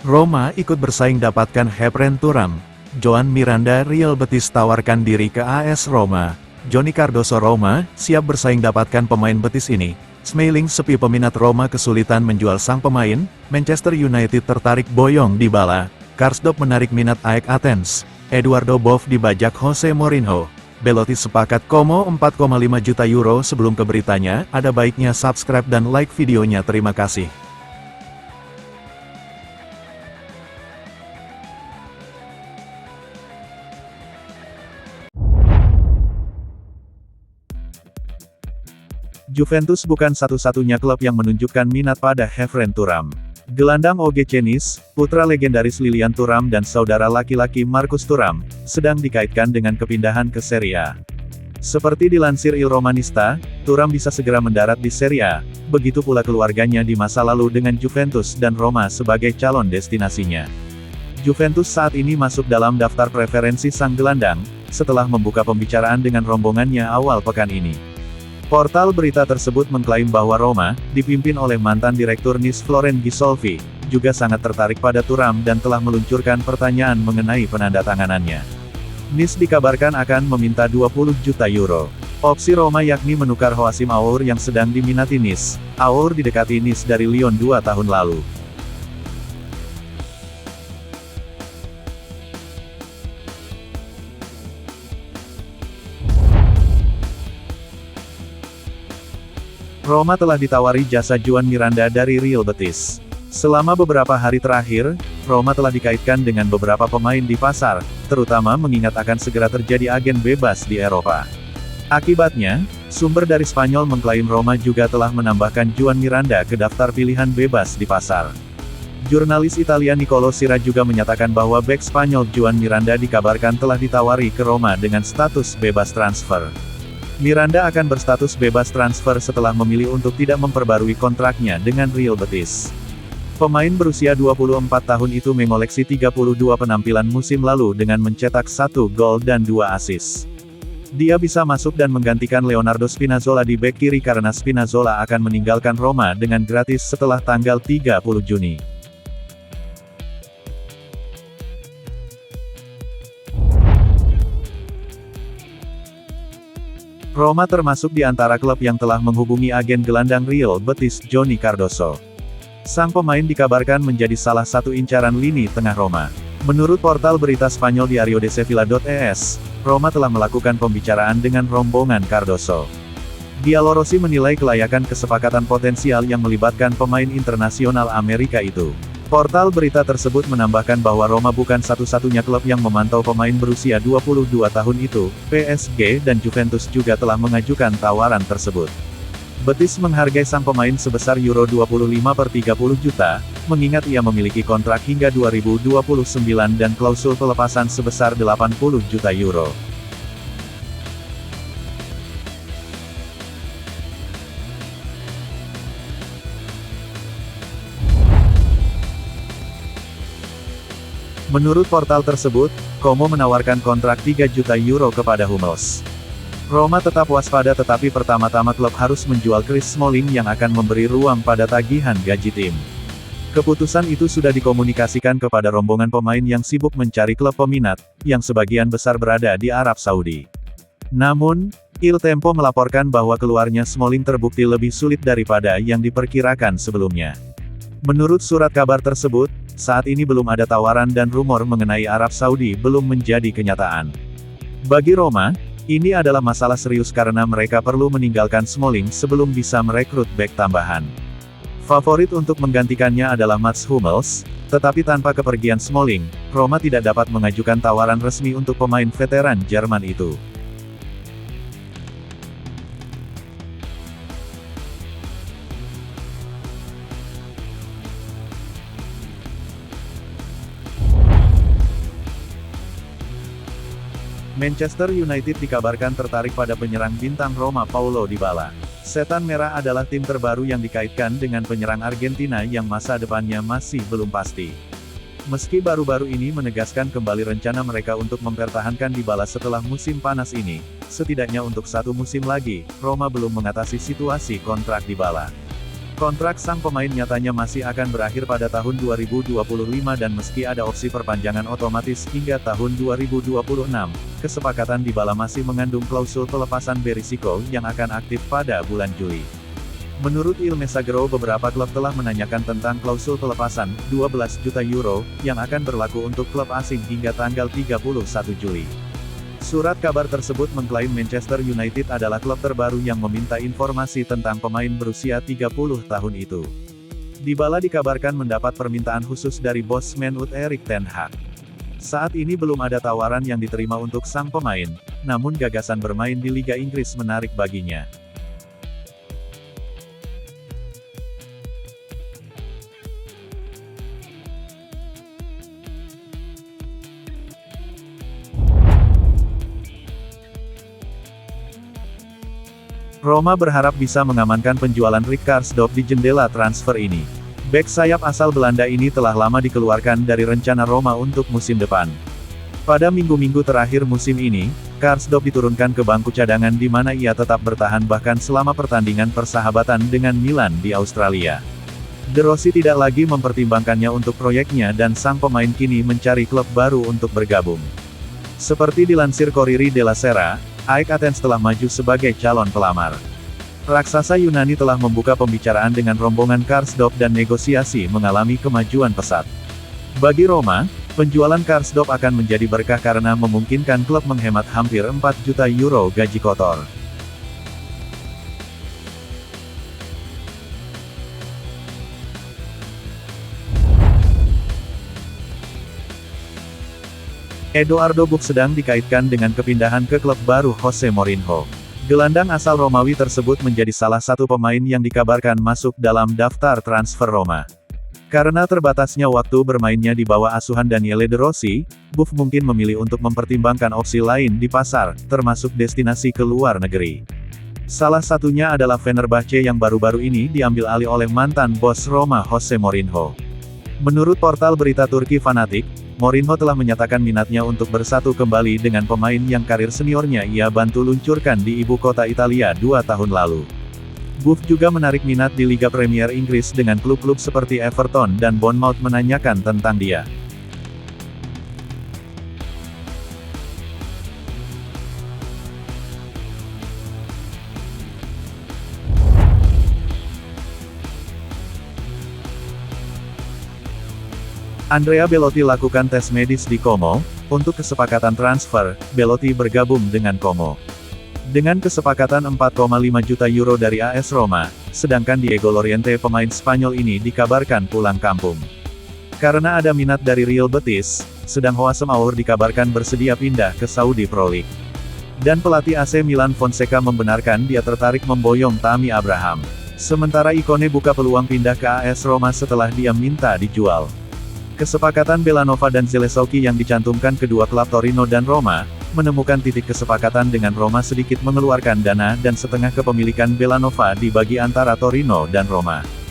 Roma ikut bersaing dapatkan Efren Thuram. Joan Miranda Real Betis tawarkan diri ke AS Roma. Johnny Cardoso Roma, siap bersaing dapatkan pemain Betis ini. Smalling sepi peminat Roma kesulitan menjual sang pemain, Manchester United tertarik boyong Dybala. Karsdorp menarik minat AEK Athens. Eduardo Boff dibajak Jose Mourinho. Belotti sepakat Como 4,5 juta euro. Sebelum ke beritanya, ada baiknya subscribe dan like videonya. Terima kasih. Juventus bukan satu-satunya klub yang menunjukkan minat pada Efren Thuram. Gelandang OGC Nice, putra legendaris Lilian Thuram dan saudara laki-laki Marcus Thuram, sedang dikaitkan dengan kepindahan ke Serie A. Seperti dilansir Il Romanista, Thuram bisa segera mendarat di Serie A, begitu pula keluarganya di masa lalu dengan Juventus dan Roma sebagai calon destinasinya. Juventus saat ini masuk dalam daftar preferensi sang gelandang, setelah membuka pembicaraan dengan rombongannya awal pekan ini. Portal berita tersebut mengklaim bahwa Roma, dipimpin oleh mantan direktur Nice Florent Gisolfi, juga sangat tertarik pada Thuram dan telah meluncurkan pertanyaan mengenai penandatanganannya. Nice dikabarkan akan meminta 20 juta euro. Opsi Roma yakni menukar Joachim Aour yang sedang diminati Nice. Aour didekati Nice dari Lyon 2 tahun lalu. Roma telah ditawari jasa Joan Miranda dari Real Betis. Selama beberapa hari terakhir, Roma telah dikaitkan dengan beberapa pemain di pasar, terutama mengingat akan segera terjadi agen bebas di Eropa. Akibatnya, sumber dari Spanyol mengklaim Roma juga telah menambahkan Joan Miranda ke daftar pilihan bebas di pasar. Jurnalis Italia Nicolo Sira juga menyatakan bahwa bek Spanyol Joan Miranda dikabarkan telah ditawari ke Roma dengan status bebas transfer. Miranda akan berstatus bebas transfer setelah memilih untuk tidak memperbarui kontraknya dengan Real Betis. Pemain berusia 24 tahun itu mengoleksi 32 penampilan musim lalu dengan mencetak 1 gol dan 2 assist. Dia bisa masuk dan menggantikan Leonardo Spinazzola di bek kiri karena Spinazzola akan meninggalkan Roma dengan gratis setelah tanggal 30 Juni. Roma termasuk di antara klub yang telah menghubungi agen gelandang Real Betis Johnny Cardoso. Sang pemain dikabarkan menjadi salah satu incaran lini tengah Roma. Menurut portal berita Spanyol Diario de Sevilla.es, Roma telah melakukan pembicaraan dengan rombongan Cardoso. Giallorossi menilai kelayakan kesepakatan potensial yang melibatkan pemain internasional Amerika itu. Portal berita tersebut menambahkan bahwa Roma bukan satu-satunya klub yang memantau pemain berusia 22 tahun itu, PSG dan Juventus juga telah mengajukan tawaran tersebut. Betis menghargai sang pemain sebesar Euro 25/30 juta, mengingat ia memiliki kontrak hingga 2029 dan klausul pelepasan sebesar 80 juta euro. Menurut portal tersebut, Como menawarkan kontrak 3 juta euro kepada Hummels. Roma tetap waspada tetapi pertama-tama klub harus menjual Chris Smalling yang akan memberi ruang pada tagihan gaji tim. Keputusan itu sudah dikomunikasikan kepada rombongan pemain yang sibuk mencari klub peminat, yang sebagian besar berada di Arab Saudi. Namun, Il Tempo melaporkan bahwa keluarnya Smalling terbukti lebih sulit daripada yang diperkirakan sebelumnya. Menurut surat kabar tersebut, saat ini belum ada tawaran dan rumor mengenai Arab Saudi belum menjadi kenyataan. Bagi Roma, ini adalah masalah serius karena mereka perlu meninggalkan Smalling sebelum bisa merekrut bek tambahan. Favorit untuk menggantikannya adalah Mats Hummels, tetapi tanpa kepergian Smalling, Roma tidak dapat mengajukan tawaran resmi untuk pemain veteran Jerman itu. Manchester United dikabarkan tertarik pada penyerang bintang Roma Paulo Dybala. Setan Merah adalah tim terbaru yang dikaitkan dengan penyerang Argentina yang masa depannya masih belum pasti. Meski baru-baru ini menegaskan kembali rencana mereka untuk mempertahankan Dybala setelah musim panas ini, setidaknya untuk 1 musim lagi, Roma belum mengatasi situasi kontrak Dybala. Kontrak sang pemain nyatanya masih akan berakhir pada tahun 2025 dan meski ada opsi perpanjangan otomatis hingga tahun 2026, kesepakatan Dybala masih mengandung klausul pelepasan berisiko yang akan aktif pada bulan Juli. Menurut Il Messaggero, beberapa klub telah menanyakan tentang klausul pelepasan, 12 juta euro, yang akan berlaku untuk klub asing hingga tanggal 31 Juli. Surat kabar tersebut mengklaim Manchester United adalah klub terbaru yang meminta informasi tentang pemain berusia 30 tahun itu. Dybala dikabarkan mendapat permintaan khusus dari bos Man Utrecht Erik ten Hag. Saat ini belum ada tawaran yang diterima untuk sang pemain, namun gagasan bermain di Liga Inggris menarik baginya. Roma berharap bisa mengamankan penjualan Rick Karsdorp di jendela transfer ini. Bek sayap asal Belanda ini telah lama dikeluarkan dari rencana Roma untuk musim depan. Pada minggu-minggu terakhir musim ini, Karsdorp diturunkan ke bangku cadangan di mana ia tetap bertahan bahkan selama pertandingan persahabatan dengan Milan di Australia. De Rossi tidak lagi mempertimbangkannya untuk proyeknya dan sang pemain kini mencari klub baru untuk bergabung. Seperti dilansir Corriere della Sera, AEK Athens telah maju sebagai calon pelamar. Raksasa Yunani telah membuka pembicaraan dengan rombongan Karsdorp dan negosiasi mengalami kemajuan pesat. Bagi Roma, penjualan Karsdorp akan menjadi berkah karena memungkinkan klub menghemat hampir 4 juta euro gaji kotor. Eduardo Buch sedang dikaitkan dengan kepindahan ke klub baru Jose Mourinho. Gelandang asal Romawi tersebut menjadi salah satu pemain yang dikabarkan masuk dalam daftar transfer Roma. Karena terbatasnya waktu bermainnya di bawah asuhan Daniele De Rossi, Buch mungkin memilih untuk mempertimbangkan opsi lain di pasar, termasuk destinasi ke luar negeri. Salah satunya adalah Fenerbahce yang baru-baru ini diambil alih oleh mantan bos Roma Jose Mourinho. Menurut portal berita Turki Fanatik, Mourinho telah menyatakan minatnya untuk bersatu kembali dengan pemain yang karir seniornya ia bantu luncurkan di ibu kota Italia 2 tahun lalu. Buch juga menarik minat di Liga Premier Inggris dengan klub-klub seperti Everton dan Bournemouth menanyakan tentang dia. Andrea Belotti lakukan tes medis di Como. Untuk kesepakatan transfer, Belotti bergabung dengan Como. Dengan kesepakatan 4,5 juta euro dari AS Roma, sedangkan Diego Llorente pemain Spanyol ini dikabarkan pulang kampung. Karena ada minat dari Real Betis, sedang Houssem Aouar dikabarkan bersedia pindah ke Saudi Pro League. Dan pelatih AC Milan Fonseca membenarkan dia tertarik memboyong Tammy Abraham. Sementara Icone buka peluang pindah ke AS Roma setelah dia minta dijual. Kesepakatan Belanova dan Zalewski yang dicantumkan kedua klub Torino dan Roma, menemukan titik kesepakatan dengan Roma sedikit mengeluarkan dana dan setengah kepemilikan Belanova dibagi antara Torino dan Roma.